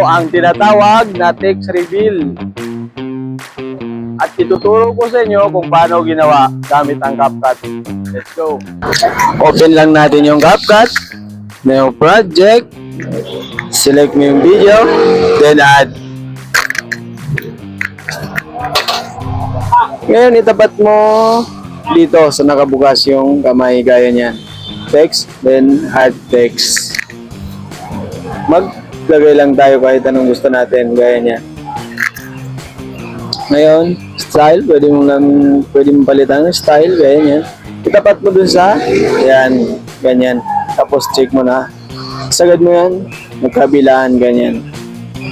ang tinatawag na text reveal. At ituturo ko sa inyo kung paano ginawa gamit ang CapCut. Let's go! Open lang natin yung CapCut, new project, select mo yung video, then add. Ngayon itapat mo dito sa nakabukas yung kamay gaya niyan. Text, then add text. Maglagay lang tayo kahit anong gusto natin gaya niyan. Ngayon, style, pwede mong palitan ng style gaya niyan. Itapat mo dun sa yan, ganyan. Tapos check mo na. Sagad mo yan, magkabilaan ganyan.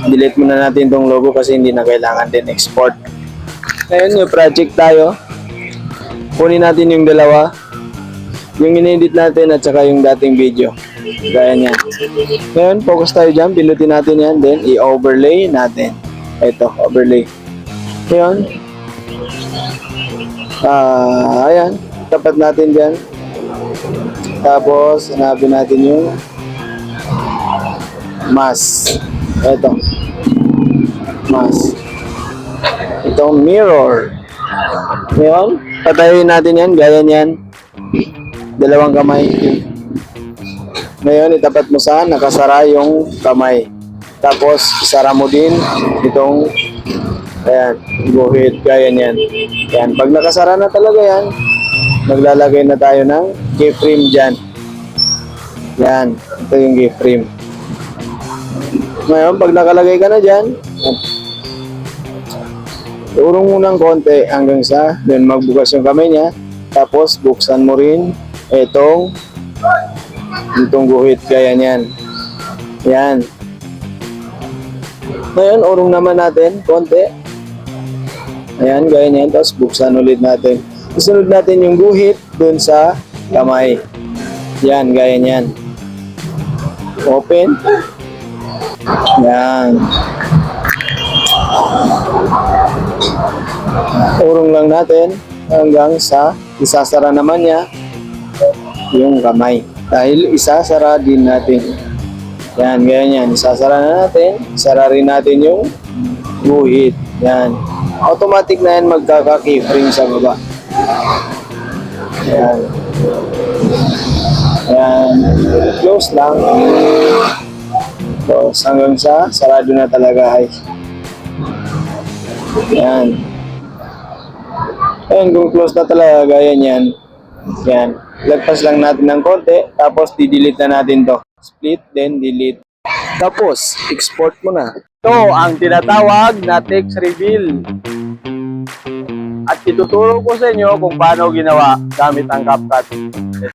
Delete muna natin tong logo kasi hindi na kailangan din export. Ngayon, yung project tayo. Kunin natin yung dalawa. Yung in-edit natin at saka yung dating video. Gaya niyan. Ngayon, focus tayo dyan. Pinutin natin yan. Then, i-overlay natin. Ito, overlay. Ngayon. Ayan. Tapat natin dyan. Tapos, hanapin natin yung mask. Ito. Mask. Itong mirror. Ngayon, patayin natin yan. Gaya niyan. Dalawang kamay. Ngayon, itapat mo sa nakasara yung kamay. Tapos, isara mo din itong ayan, guhit. Gaya niyan. Ayan. Pag nakasara na talaga yan, maglalagay na tayo ng keyframe dyan. Yan. Ito yung keyframe. Ngayon, pag nakalagay ka na dyan, urong mo ng konti hanggang sa then magbukas yung kamay niya. Tapos buksan mo rin itong guhit gaya niyan. Yan. Ngayon urong naman natin konti. Ayan gaya niyan. Tapos buksan ulit natin. Isunod natin yung guhit dun sa kamay. Yan gaya niyan. Open. Yan. Urong lang natin hanggang sa isasara naman niya yung kamay. Dahil isasara din natin. Yan, ganyan. Isasara na natin. Isara rin natin yung guhit. Yan. Automatic na yan magkaka-keyframe sa baba. Yan. Yan. Close lang. So, hanggang sa sarado na talaga ay. Yan. Ayan, kung close na talaga, gaya niyan. Yan. Lagpas lang natin ng konti, tapos di-delete na natin to. Split, then delete. Tapos, export mo na. Ito ang tinatawag na text reveal. At ituturo ko sa inyo kung paano ginawa gamit ang CapCut.